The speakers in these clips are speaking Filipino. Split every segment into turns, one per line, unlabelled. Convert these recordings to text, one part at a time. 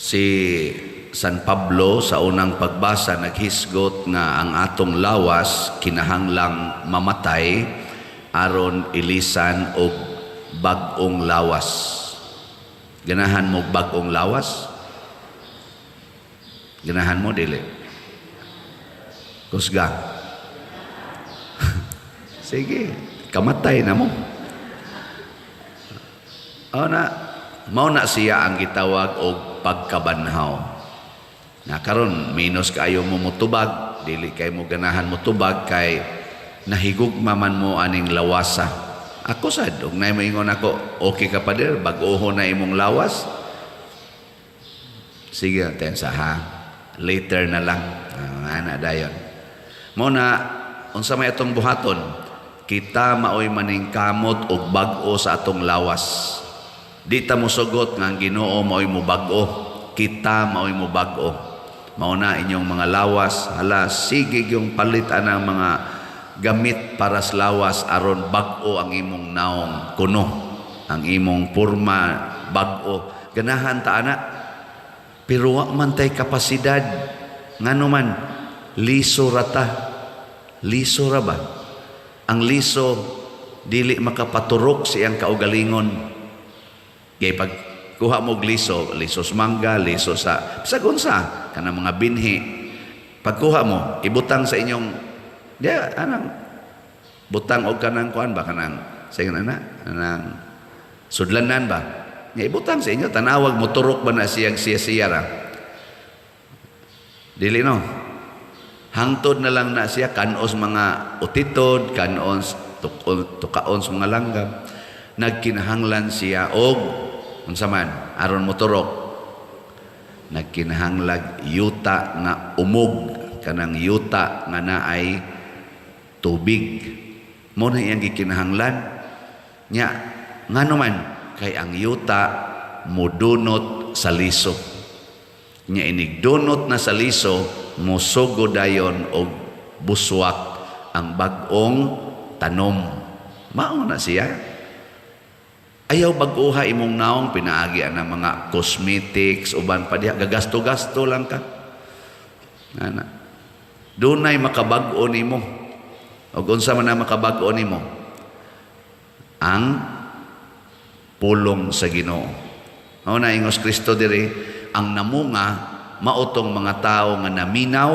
Si San Pablo sa unang pagbasa naghisgot nga ang atong lawas kinahanglang mamatay aron ilisan og bag-ong lawas. Ganahan mo bag-ong lawas? Ganahan mo dili? Kusga. Sige, kamatay na mo. Mao na siya ang gitawag og pagkabanhaw. Na karon minus kayo mo mutubag, dili kay mo ganahan mutubag kay nahigugma man mo aning lawasa. Ako sad og nay moingon ako, okay ka pa der bag-oho na imong lawas? Sige, tensa ha. Later na lang. Ana dayon. Mo na unsa may atong buhaton, kita maoy maning kamot og bag-o sa atong lawas. Di ta mo sugot nga ang Ginoo maoy mo bag-o, kita maoy mo bag-o. Mao na inyong mga lawas, hala sige yung palitan ng mga gamit para sa lawas aron bag-o ang imong naong kuno, ang imong porma bag-o. Ganahan ta ana. Pero wa man tay kapasidad ngano man liso rata. Liso ra ba? Ang liso dili makapaturok siyang kaugalingon. Kay pag kuha mo liso sa mangga, liso sa unsa kanang mga binhi. Pagkuha mo, ibutang sa inyong butang og kanang kuan ba kanang sayon anang sudlanan ba? Nya ibutang sa inyo tanawag mo turok ba na siyang siya ra. Dili no. Hangtod na lang na siya kanos mga utitod, kanos tukaon sa mga langgam. Nagkinahanglan siya og unsa man aron moturok, nagkinahanglag yuta nga umog, kanang yuta nga naay tubig. Mo na iyang gikinahanglan nya ngano man kay ang yuta modunot sa liso. Nya inigdunot na sa liso mosugo dayon og buswak ang bag-ong tanom. Mao na siya. Ayaw bag-uha imong naong pinaagi ang mga cosmetics uban pa diha gagasto-gasto lang ka. Ana. Dunay makabag-o nimo. Og unsa man na makabag-o nimo? Ang pulong sa Ginoo. Mao na ingos Kristo diri ang namunga mautong mga tao nga naminaw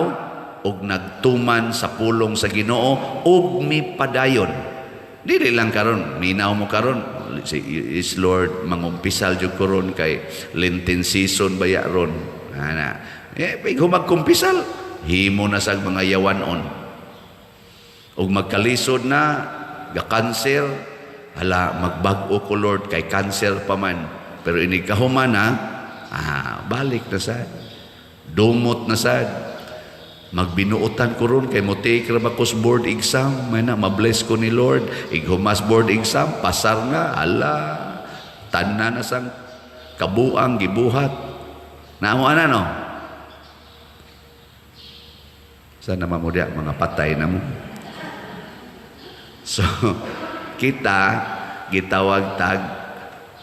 og nagtuman sa pulong sa Ginoo ug mipadayon. Dili lang karon, minaw mo karon. Is Lord mangumpisal jud karon kay Lenten season baya ron. Ana. Pag humagkumpisal, himo na sa mga yawanon. Ug magkalisod na ga-cancer, hala magbag-o ko Lord kay cancer pa man. Pero ini kahuman na, balik na sad. Dumot na sad. Magbinuotan ko ron kay mo take ra ba kos board exam, may na mabless ko ni Lord, ighumas board exam, pasar nga, ala, tanan na sang kabuang gibuhat. Naamo ana no? Sana mamudya mga patay na mo. So, kita gitawag tag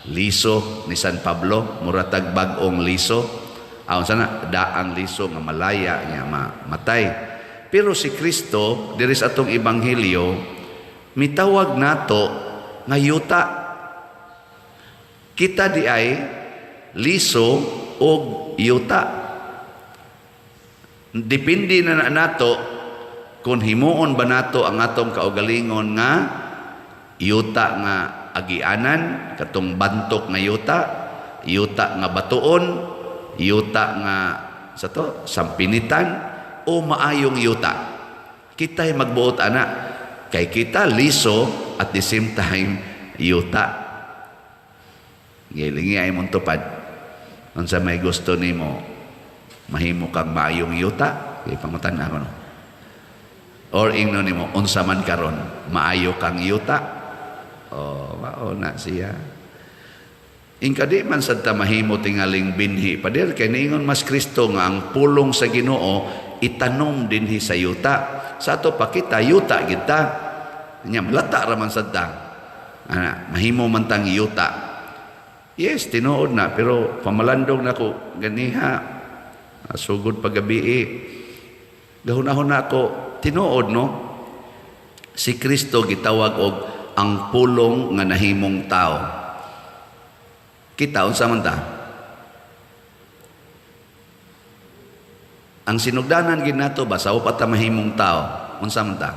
liso ni San Pablo, muratag bag-ong liso. Sana daang liso nga malaya niya matay. Pero si Kristo diri sa atong ebanghelyo mitawag nato nga yuta. Kita di ay liso og yuta. Depende na nato kung himuon ba nato ang atong kaugalingon nga yuta nga agianan, katong bantok nga yuta, yuta nga batuon, yuta nga sa to sampinitan o maayong yuta. Kita'y magbuot ana kay kita liso at the same time yuta. Gilingi ay mong tupad. Unsa may gusto nimo mahimo kang maayong yuta, kay pangutan ako no. Or ingno nimo unsa man karon maayo kang yuta. Mao na siya. Ingkadi man sad ta mahimo tingaling binhi pader kay niingon mas Kristo nga ang pulong sa Ginoo itanom dinhi sa yuta. Sa ato pa kita yuta kita. Nya lata ra man sad ta. Mahimo man tang yuta. Yes, tinuod na, pero pamalandong na ko ganiha. Sugod pagabi gahunahon na ako tinuod, no? Si Kristo gitawag og ang pulong nga nahimong tao. Kita unsa man ta? Ang sinugdanan gid nato ba sa upat ta mahimong tao? Unsa man ta?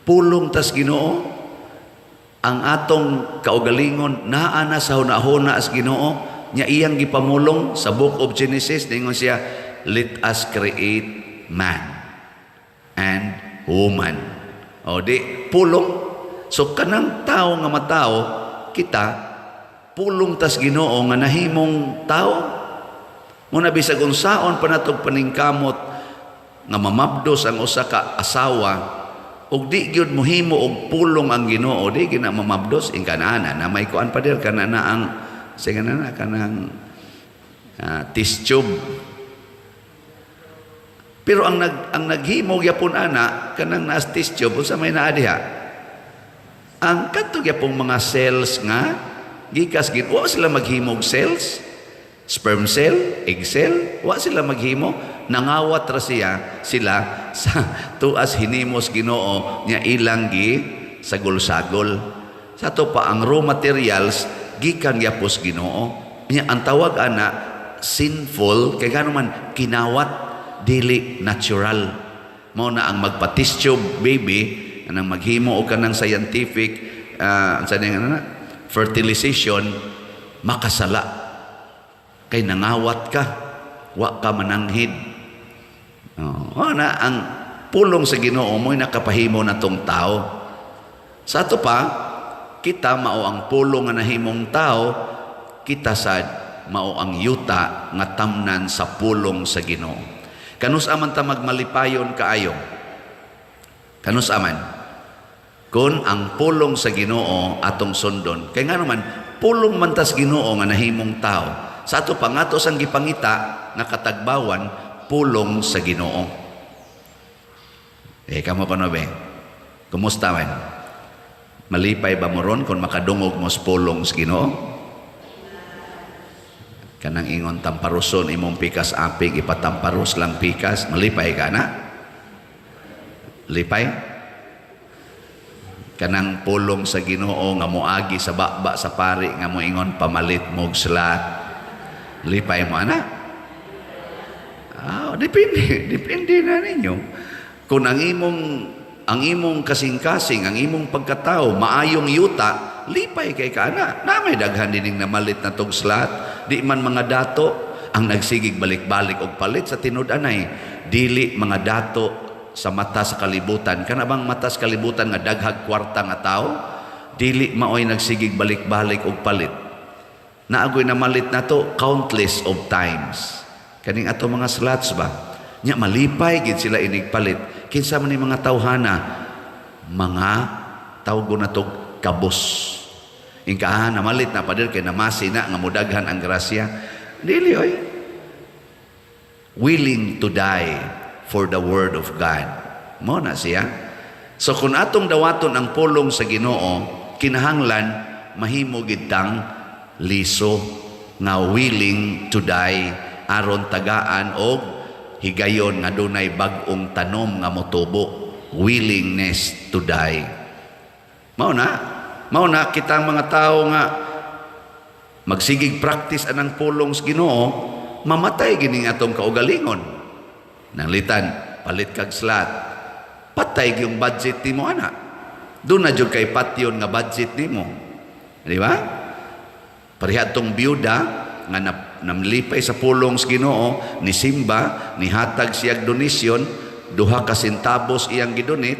Pulong tas Ginoo. Ang atong kaugalingon naa na sa hunahuna as Ginoo nya iyang gipamulong sa Book of Genesis ningon siya, let us create man and woman. O di pulong. So kanang tao nga matao kita pulong tas Ginoo nga nahimong tao. Muna bisag unsaon pa natong paningkamot nga mamabdos ang usa ka asawa ug di gyud mohimo og pulong ang Ginoo, di gina mamabdos ing kanana na may kuan pa der kanana ang singanana kanang test tube. Pero ang naghimo gyapon ana kanang naas test tube unsa may naa diha? Ang kadto gyapong mga cells nga gikas gid wa sila maghimog cells, sperm cell, egg cell, wa sila maghimo, nangawat ra sila sa tuas hinimos Ginoo nya ilang gi sagol-sagol. Sa to pa ang raw materials gikan gyapos Ginoo. Nya ang tawag ana sinful kay gano man kinawat dili natural. Mao na ang magpa-test tube baby anang maghimo og kanang scientific fertilization makasala kay nangawat ka wa ka mananghid. Na ang pulong sa Ginoo mo'y nakapahimo na tong tao. Sa ato pa kita mao ang pulong nga nahimong tao, kita sad mao ang yuta nga tamnan sa pulong sa Ginoo. Kanus aman ta magmalipayon kaayo? Kanus aman kun ang pulong sa Ginoo atong sundon. Kay ngano man pulong man tas Ginoo nga nahimong tao. Sa ato pangato sang gipangita nga katagbawan pulong sa Ginoo. Kamo pano be? Kumusta man? Malipay ba mo ron kung makadungog mo sa pulong sa Ginoo? Kanang ingon tamparuson imong pikas apig ipatamparos lang pikas, malipay ka na? Lipay? Kanang pulong sa Ginoo nga moagi sa baba sa pari nga mo ingon pamalit mo og slat. Lipay mo ana? Depende na ninyo. Kung ang imong kasing-kasing, ang imong pagkatao, maayong yuta, lipay kay kana. Na may daghan dining namalit na tog slat. Di man mga dato ang nagsigig balik-balik og palit sa tinud-anay. Dili mga dato sa mata sa kalibutan. Kana bang mata sa kalibutan nga daghag kwarta nga tao? Dili maoy nagsigig balik-balik og palit. Naagoy namalit na to countless of times. Kaning ato mga slots ba? Nya malipay gid sila inigpalit. Kinsa man ni mga tawhana, mga tawgo na to kabos. Ingka namalit na pader kay namasi na nga mudaghan ang grasya. Dili oy. Willing to die for the word of God. Mo na siya. So kung atong dawaton ang pulong sa Ginoo, kinahanglan mahimo gid tang liso nga willing to die aron tagaan og higayon nga dunay bag-ong tanom nga motubo. Willingness to die. Mao na kitang mga tao nga magsigig practice anang pulong sa Ginoo, mamatay gining atong kaugalingon. Nanglitan, palit kag slat. Patay yung budget nimo ana. Doon na jud kay patyon nga budget nimo. Di ba? Parihad tong biyuda nga namlipay sa pulong sa Ginoo, ni simba, ni hatag siyag donasyon, 2 ka centavos iyang gidonate,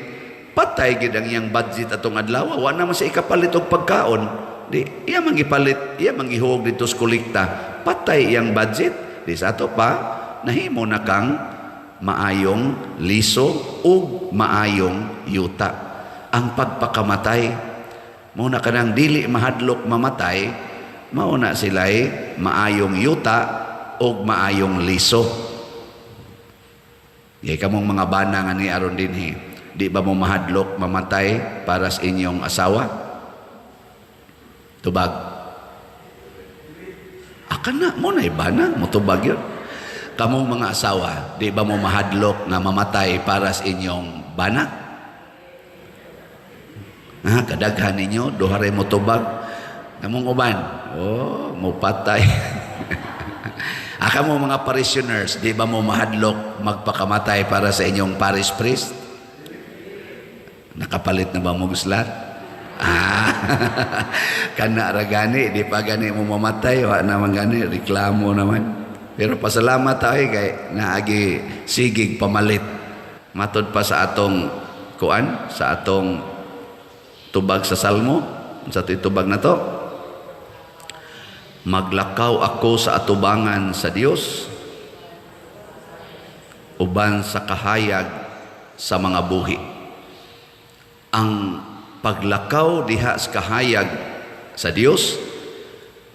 patay gid ang iyang budget atong adlaw. Wa na man siya ikapalit og pagkaon. Di iya man gipalit, iya man gihug dito sa kolekta. Patay iyang budget. Di sa ato pa nahimo na kang maayong liso ug maayong yuta. Ang pagpakamatay mo na kanang dili mahadlok mamatay, mao na sila'y maayong yuta ug maayong liso. Di kamong mga bana nga ni aron dinhi, di ba mo mahadlok mamatay para sa inyong asawa? Tubag. Kana mo na ibana, motubag yun. Kamong mga asawa, di ba mo mahadlok na mamatay para sa inyong bana? Kadaghan ninyo, duharay motubag. Kamong uban, mo patay. Mo mga parishioners, di ba mo mahadlok magpakamatay para sa inyong parish priest? Nakapalit na ba mo guslat? Kana ra gani, di pa gani mo mamatay, wa naman gani, reklamo naman. Pero pasalamat tayo kay naagi sigig pamalit. Matod pa sa atong kuan, sa atong tubag sa Salmo, sa tubag na to. Maglakaw ako sa atubangan sa Dios, uban sa kahayag sa mga buhi. Ang paglakaw diha sa kahayag sa Dios,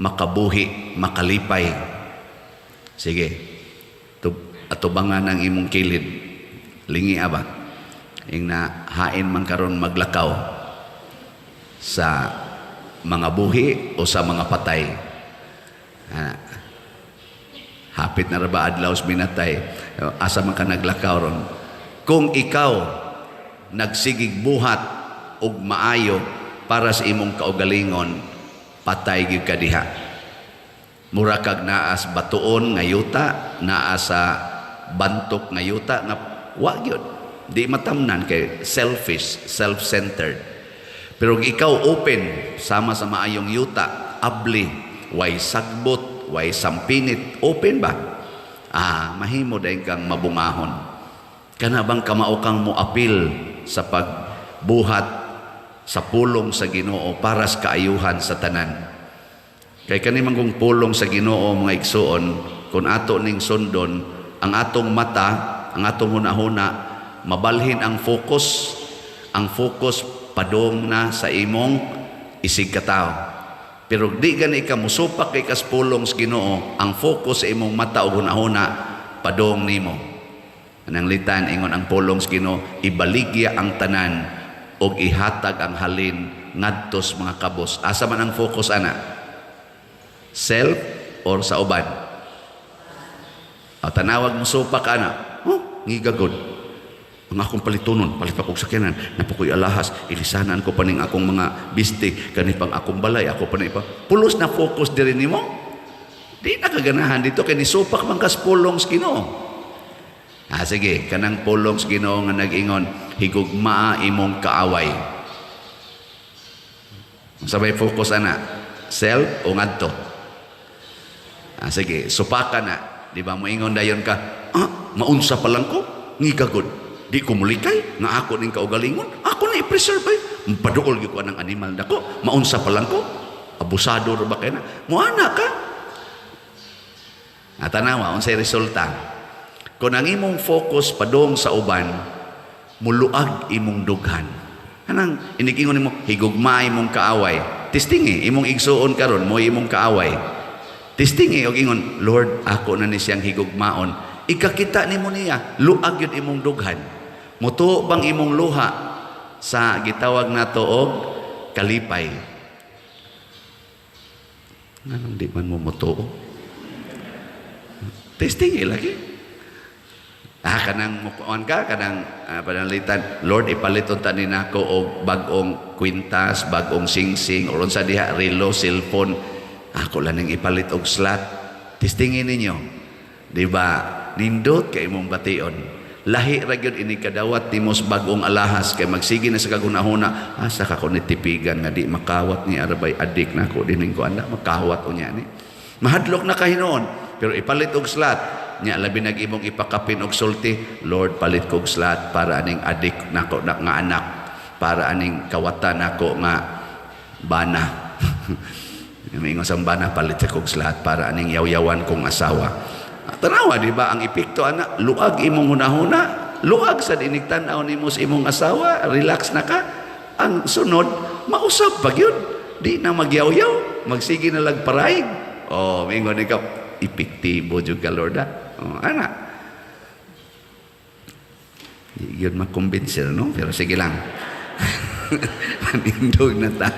makabuhi, makalipay. Sige, atubangan ang imong kilid. Lingi aba. Ing na hain man karon maglakaw sa mga buhi o sa mga patay. Hapit na raba adlaw minatay. Asa man ka naglakaw ron. Kung ikaw nagsigig buhat og maayo para sa imong kaugalingon, patay gyud ka diha. Mura kag naas batuon nga yuta, naa sa bantok nga yuta nga wa gyud. Di matamnan kay selfish, self-centered. Pero ikaw open sama sa maayong yuta, abli, way sagbot, way sampinit, open ba? Mahimo dayon kang mabungahon. Kana bang kamao kang moapil sa pagbuhat sa pulong sa Ginoo para sa kaayuhan sa tanan? Kay kani man kung pulong sa Ginoo mga igsuon, kung ato ning sundon, ang atong mata, ang atong hunahuna, mabalhin ang focus padong na sa imong isig katao. Pero di gani ka musupak kay kas pulong sa Ginoo, ang focus sa imong mata o hunahuna padong nimo. Anang litan ingon ang pulong sa Ginoo, ibaligya ang tanan og ihatag ang halin ngadtos mga kabos. Asa man ang focus ana? Self or sa uban? Tanawag mo supak ana, ngigagod. Ang akong palitunon, palit pa kong sakyanan, napukoy alahas, ilisanan ko pa ning akong mga bisti, ganipang akong balay, ako pa pa. Pulos na focus din mo. Di nakaganahan dito, kaya nisupak man kas pulong sa Ginoo. Sige, kanang pulong sa Ginoo nga nag-ingon, higugmaa imong kaaway. Sabay focus ana, self o ngadto. Sige, supakan na. Di ba mo ingon dayon ka, maunsa pa lang ko, ngigagod. Di ko mulikay, nga ako ning kaugalingon, ako na i-preserve ay. Paduol gyud ko ng animal dako, maunsa pa lang ko, abusado ra ba kay na? Muana ka. Tanawa, unsay resulta? Kung ang imong focus padong sa uban, muluag imong dughan. Anang inigingon nimo, higugma imong kaaway. Tistingi, imong igsuon karon mo imong kaaway. Tistingi og ingon, Lord, ako na ni siyang higugmaon. Ikakita nimo niya, luag yun imong dughan. Mutuo bang imong luha sa gitawag nato og kalipay? Anong di man mo mutuo? Tistingi lagi. Kanang mukuan ka, kanang panalitan, Lord, ipalit unta ni nako og bagong kwintas, bagong singsing, o sa diha, relo, cellphone. Ako lang nang ipalit og slot. Tistingin ninyo. Diba? Nindot kay imong bation. Lahi ra gyud ini kadawat timos bagong alahas kay magsige na sa kagunahuna. Asa ka ko nitipigan nga di makawat ni arabay adik nako dining ko anda makawat unya ni. Mahadlok na kahinon. Pero ipalit og slot. Nya labi nag imong ipakapin og sulti. Lord, palit kog slot para aning adik nako nga anak. Para aning kawatan nako nga bana. Mingon sa bana palit sa kog slot para aning yaw-yawan kong asawa. Tanawa, di ba? Ang epekto, anak, luag imong hunahuna, luag sa diniktan-aw nimo sa imong asawa, relax na ka. Ang sunod, mausap pag yun. Di na magyaw-yaw, magsige na lang paraig. Mingon ikaw, epektibo jud ka, Lord, anak. Di yun makumbinser, no? Pero sige lang. Manindog na ta.